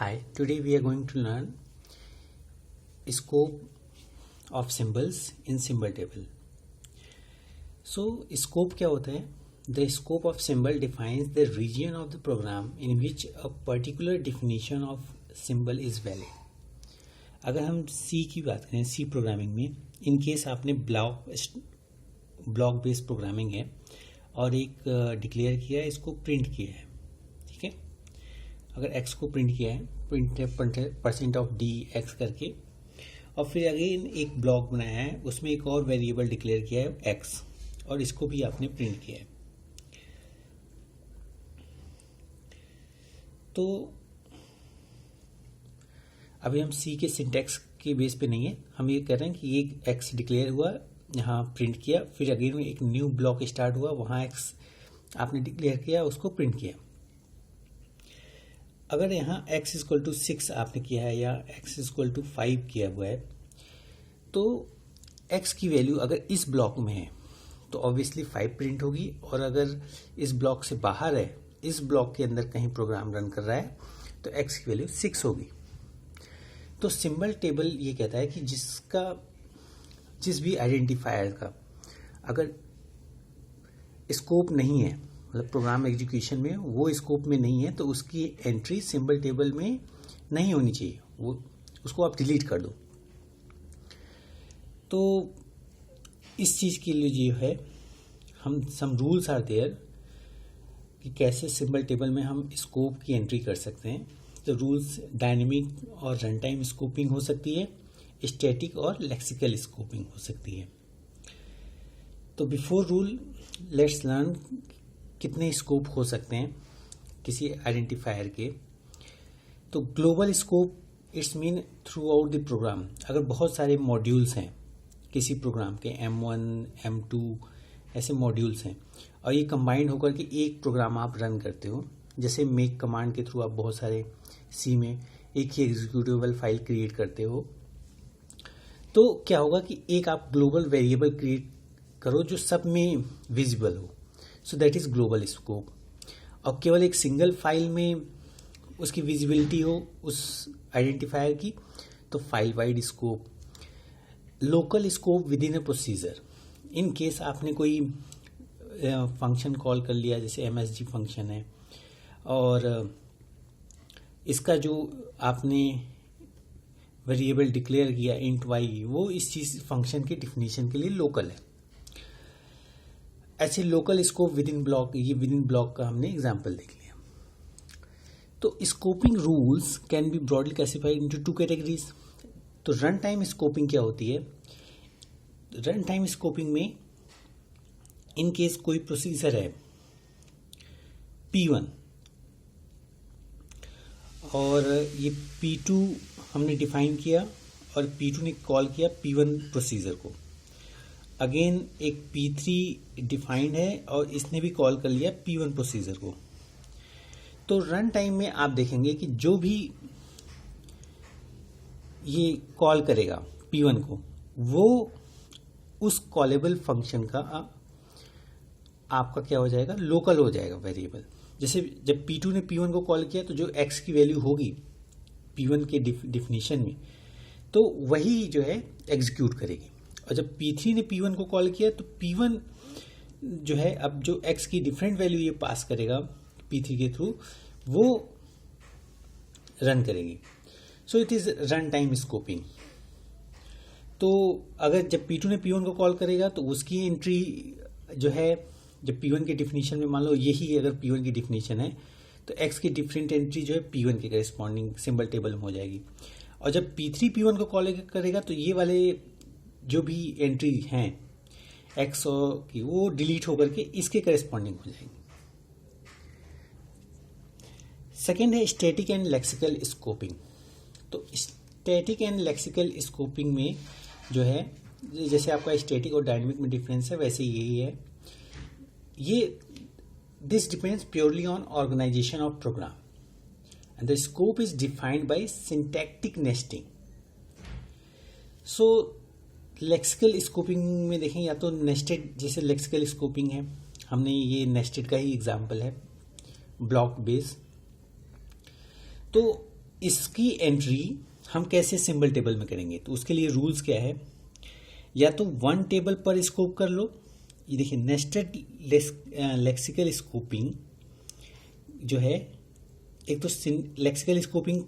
Hi, today we are going to learn scope of symbols in symbol table. So scope क्या होता है? The scope of symbol defines the region of the program in which a particular definition of symbol is valid. अगर हम C की बात करें, C programming में in case आपने ब्लॉक बेस्ड प्रोग्रामिंग है और एक डिक्लेयर किया है, इसको प्रिंट किया है. ठीक है, अगर x को प्रिंट किया है, प्रिंट % ऑफ डी एक्स करके, और फिर अगेन एक ब्लॉक बनाया है, उसमें एक और वेरिएबल डिक्लेयर किया है x, और इसको भी आपने प्रिंट किया है. तो अभी हम C के सिंटैक्स के बेस पे नहीं है, हम ये कर रहे हैं कि ये x डिक्लेयर हुआ, यहाँ प्रिंट किया, फिर अगेन में एक न्यू ब्लॉक स्टार्ट हुआ, वहाँ x आपने डिक्लेयर किया, उसको प्रिंट किया. अगर यहाँ x इक्वल टू 6 आपने किया है या x इक्वल टू 5 किया हुआ है, तो x की वैल्यू अगर इस ब्लॉक में है तो ऑब्वियसली 5 प्रिंट होगी, और अगर इस ब्लॉक से बाहर है, इस ब्लॉक के अंदर कहीं प्रोग्राम रन कर रहा है, तो x की वैल्यू 6 होगी. तो सिंबल टेबल ये कहता है कि जिस भी आइडेंटिफायर का अगर स्कोप नहीं है, मतलब प्रोग्राम एग्जीक्यूशन में वो स्कोप में नहीं है, तो उसकी एंट्री सिंबल टेबल में नहीं होनी चाहिए, वो उसको आप डिलीट कर दो. तो इस चीज़ के लिए जो है हम सम रूल्स आर देयर कि कैसे सिंबल टेबल में हम स्कोप की एंट्री कर सकते हैं. तो रूल्स डायनेमिक और रन टाइम स्कोपिंग हो सकती है, स्टैटिक और लेक्सिकल स्कोपिंग हो सकती है. तो बिफोर रूल लेट्स लर्न कितने स्कोप हो सकते हैं किसी आइडेंटिफायर के. तो global scope it's mean throughout the program. अगर बहुत सारे मॉड्यूल्स हैं किसी प्रोग्राम के, M1 M2 ऐसे मॉड्यूल्स हैं, और ये कंबाइंड होकर के एक प्रोग्राम आप रन करते हो, जैसे मेक कमांड के थ्रू आप बहुत सारे C में एक ही एग्जीक्यूटेबल फाइल क्रिएट करते हो, तो क्या होगा कि एक आप ग्लोबल वेरिएबल क्रिएट करो जो सब में विजिबल हो. So that is global scope. और केवल एक सिंगल फाइल में उसकी विजिबिलिटी हो उस आइडेंटिफायर की, तो file wide scope. Local scope with in A procedure. In case आपने कोई फंक्शन कॉल कर लिया, जैसे MSG फंक्शन है, और इसका जो आपने वेरिएबल डिक्लेयर किया इंट y, वो इस चीज फंक्शन के डिफिनीशन के लिए लोकल है. ऐसे local scope with in block, ये विद इन ब्लॉक का हमने एग्जांपल देख लिया. तो scoping rules can be broadly classified into 2 categories. तो रन टाइम स्कोपिंग क्या होती है? रन टाइम स्कोपिंग में इन केस कोई प्रोसीजर है P1 और ये P2 हमने डिफाइन किया, और P2 ने कॉल किया P1 प्रोसीजर को. अगेन एक P3 डिफाइंड है और इसने भी कॉल कर लिया P1 प्रोसीजर को. तो रन टाइम में आप देखेंगे कि जो भी ये कॉल करेगा P1 को, वो उस कॉलेबल फंक्शन का आपका क्या हो जाएगा, लोकल हो जाएगा वेरिएबल. जैसे जब P2 ने P1 को कॉल किया, तो जो x की वैल्यू होगी P1 के डिफिनीशन में, तो वही जो है एग्जीक्यूट करेगी. और जब P3 ने P1 को कॉल किया, तो P1 जो है अब जो x की डिफरेंट वैल्यू ये पास करेगा P3 के थ्रू, वो रन करेगी. So it is run time scoping. तो अगर जब P2 ने P1 को कॉल करेगा, तो उसकी एंट्री जो है, जब P1 के डिफिनीशन में मान लो यही अगर P1 की डिफिनीशन है, तो x की डिफरेंट एंट्री जो है P1 के करेस्पॉन्डिंग सिंबल टेबल में हो जाएगी. और जब P3 P1 को कॉल करेगा, तो ये वाले जो भी एंट्री हैं x की, वो डिलीट होकर के इसके करेस्पॉन्डिंग हो जाएंगी. सेकेंड है स्टैटिक एंड लेक्सिकल स्कोपिंग. तो स्टैटिक एंड लेक्सिकल स्कोपिंग में जो है, जैसे आपका स्टैटिक और डायनेमिक में डिफरेंस है, वैसे यही है. ये this depends purely on organisation of program and the scope is defined by syntactic nesting. So lexical scoping में देखें, या तो नेस्टेड, जैसे लेक्सिकल स्कोपिंग है, हमने ये नेस्टेड का ही एग्जांपल है, ब्लॉक बेस. तो इसकी एंट्री हम कैसे सिंबल टेबल में करेंगे, तो उसके लिए रूल्स क्या है, या तो वन टेबल पर स्कोप कर लो। ये देखिए नेस्टेड लेक्सिकल स्कोपिंग जो है, एक तो लेक्सिकल स्कोपिंग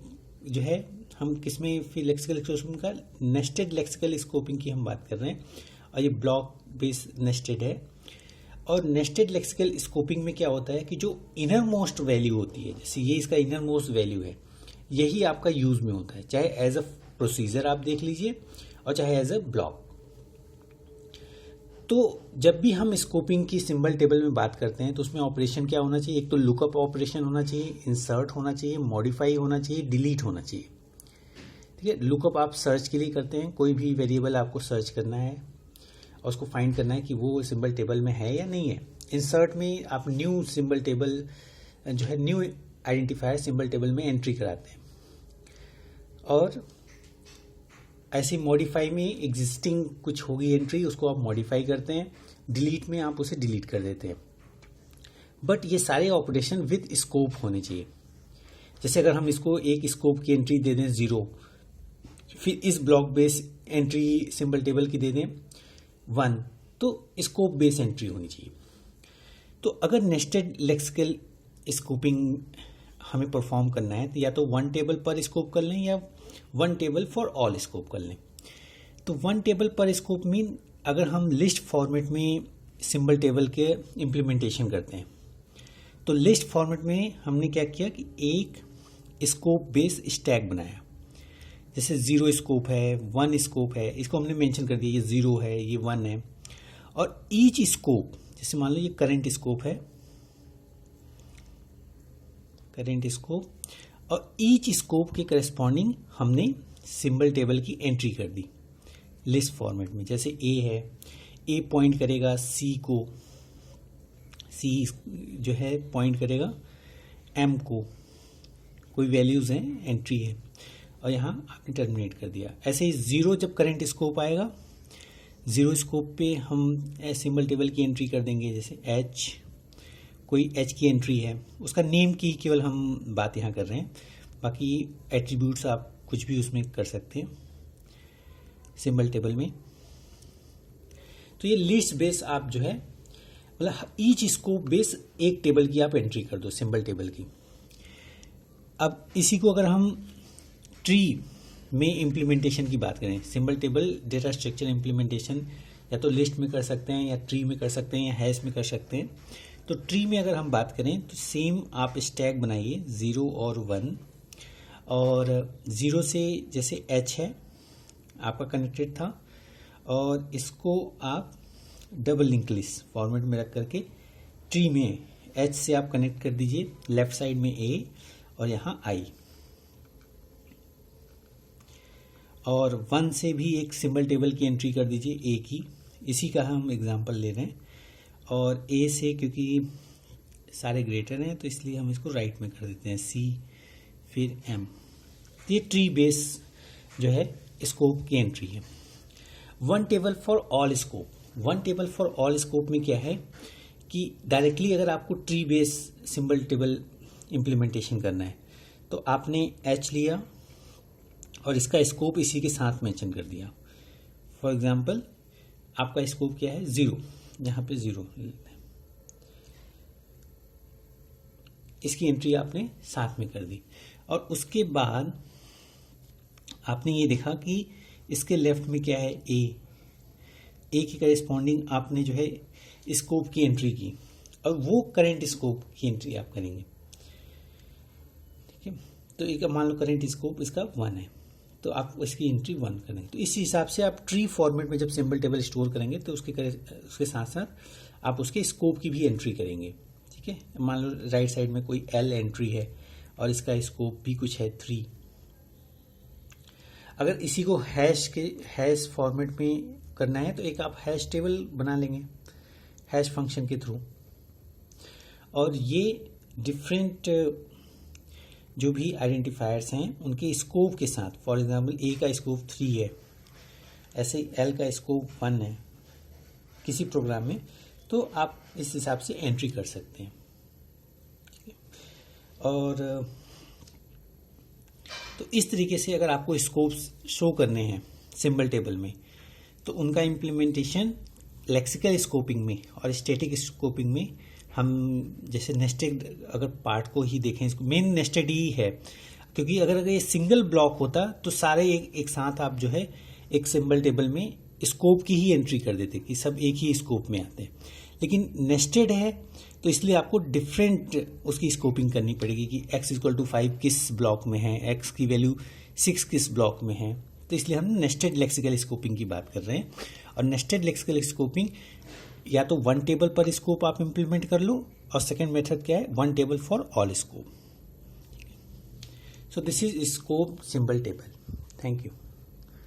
जो है हम किसमें, फिर लेक्सिकल स्कोपिंग का नेस्टेड लेक्सिकल स्कोपिंग की हम बात कर रहे हैं, और ये ब्लॉक बेस नेस्टेड है। और नेस्टेड लेक्सिकल स्कोपिंग में क्या होता है कि जो इनर मोस्ट वैल्यू होती है, जैसे ये इसका इनर मोस्ट वैल्यू है, यही आपका यूज में होता है, चाहे एज अ प्रोसीजर आप देख लीजिए और चाहे एज अ ब्लॉक। तो जब भी हम स्कोपिंग की सिंबल टेबल में बात करते हैं तो उसमें ऑपरेशन क्या होना चाहिए, एक तो लुकअप ऑपरेशन होना चाहिए, इंसर्ट होना चाहिए, मॉडिफाई होना चाहिए, डिलीट होना चाहिए। ठीक है, लुकअप आप सर्च के लिए करते हैं, कोई भी वेरिएबल आपको सर्च करना है और उसको फाइंड करना है कि वो सिंबल टेबल में है या नहीं है। इंसर्ट में आप न्यू सिंबल टेबल जो है, न्यू आइडेंटिफायर सिंबल टेबल में एंट्री कराते हैं। और ऐसी मॉडिफाई में एग्जिस्टिंग कुछ होगी एंट्री, उसको आप मॉडिफाई करते हैं। डिलीट में आप उसे डिलीट कर देते हैं। बट ये सारे ऑपरेशन विद स्कोप होने चाहिए। जैसे अगर हम इसको एक स्कोप की एंट्री दे दें 0, फिर इस block base entry symbol table की दे दें 1, तो स्कोप बेस एंट्री होनी चाहिए। तो अगर नेस्टेड लेक्सिकल स्कोपिंग हमें परफॉर्म करना है तो या तो वन टेबल पर स्कोप कर लें या one table for all scope कर लें। तो वन टेबल पर स्कोप मीन अगर हम लिस्ट फॉर्मेट में सिंबल टेबल के इम्प्लीमेंटेशन करते हैं, तो लिस्ट फॉर्मेट में हमने क्या किया कि एक स्कोप बेस स्टैक बनाया। जैसे 0 स्कोप है, 1 स्कोप है, इसको हमने मेंशन कर दिया, ये 0 है, ये 1 है। और ईच स्कोप, जैसे मान लो ये करंट स्कोप है, करंट स्कोप, और ईच स्कोप के करस्पॉन्डिंग हमने सिंबल टेबल की एंट्री कर दी लिस्ट फॉर्मेट में। जैसे ए है, ए पॉइंट करेगा सी को, सी जो है पॉइंट करेगा एम को, कोई वैल्यूज हैं, एंट्री है, और यहाँ आपने टर्मिनेट कर दिया। ऐसे ही 0 जब करंट स्कोप आएगा, 0 स्कोप पे हम सिंबल टेबल की एंट्री कर देंगे। जैसे एच, कोई एच की एंट्री है, उसका नेम की केवल हम बात यहाँ कर रहे हैं, बाकी एट्रीब्यूट्स आप कुछ भी उसमें कर सकते हैं सिंबल टेबल में। तो ये लिस्ट बेस आप जो है, मतलब ईच स्कोप बेस एक टेबल की आप एंट्री कर दो सिंबल टेबल की। अब इसी को अगर हम ट्री में इम्प्लीमेंटेशन की बात करें, symbol table data structure implementation या तो लिस्ट में कर सकते हैं, या ट्री में कर सकते हैं, या हैश में कर सकते हैं। तो ट्री में अगर हम बात करें तो सेम आप स्टैक बनाइए 0 और 1, और 0 से जैसे h है आपका कनेक्टेड था, और इसको आप डबल लिंक लिस्ट फॉर्मेट में रख करके ट्री में h से आप कनेक्ट कर दीजिए, लेफ्ट साइड में a और यहाँ i, और 1 से भी एक सिंबल टेबल की एंट्री कर दीजिए a की। इसी का हम एग्जांपल ले रहे हैं। और a से क्योंकि सारे ग्रेटर हैं तो इसलिए हम इसको राइट में कर देते हैं, c फिर m। ये ट्री बेस जो है स्कोप की एंट्री है। One table for all scope, one table for all scope में क्या है कि डायरेक्टली अगर आपको tree base symbol table implementation करना है तो आपने h लिया और इसका स्कोप इसी के साथ मेंशन कर दिया। फॉर एग्जांपल आपका स्कोप क्या है 0, यहाँ पे 0, इसकी एंट्री आपने साथ में कर दी। और उसके बाद आपने ये देखा कि इसके लेफ्ट में क्या है ए के करेस्पॉन्डिंग आपने जो है स्कोप की एंट्री की, और वो करंट स्कोप की एंट्री आप करेंगे। ठीक है, तो एक मान लो करंट स्कोप इसका 1 है, तो आप इसकी एंट्री 1 करेंगे। तो इस हिसाब से आप ट्री फॉर्मेट में जब सिंबल टेबल स्टोर करेंगे तो उसके साथ साथ आप उसके स्कोप की भी एंट्री करेंगे। ठीक है, मान लो राइट साइड में कोई L एंट्री है और इसका स्कोप भी कुछ है 3। अगर इसी को हैश फॉर्मेट में करना है तो एक आप हैश टेबल बना लेंगे हैश फंक्शन के थ्रू, और ये डिफरेंट जो भी आइडेंटिफायर्स हैं उनके स्कोप के साथ, फॉर एग्जांपल A का स्कोप 3 है, ऐसे ही L का स्कोप 1 है किसी प्रोग्राम में, तो आप इस हिसाब से एंट्री कर सकते हैं। और तो इस तरीके से अगर आपको स्कोप्स शो करने हैं सिंबल टेबल में, तो उनका इम्प्लीमेंटेशन लेक्सिकल स्कोपिंग में और स्टैटिक स्कोपिंग में हम जैसे नेस्टेड अगर पार्ट को ही देखें, इसको मेन नेस्टेड ही है, क्योंकि अगर ये सिंगल ब्लॉक होता तो सारे एक साथ आप जो है एक सिंबल टेबल में स्कोप की ही एंट्री कर देते कि सब एक ही स्कोप में आते हैं। लेकिन नेस्टेड है तो इसलिए आपको डिफरेंट उसकी स्कोपिंग करनी पड़ेगी कि x = 5 किस ब्लॉक में है, x की वैल्यू 6 किस ब्लॉक में है। तो इसलिए हम नेस्टेड लेक्सिकल स्कोपिंग की बात कर रहे हैं। और नेस्टेड लेक्सिकल स्कोपिंग या तो 1 टेबल पर स्कोप आप इम्प्लीमेंट कर लो, और सेकेंड मेथड क्या है, 1 table for all scope. So this is scope symbol table. Thank you.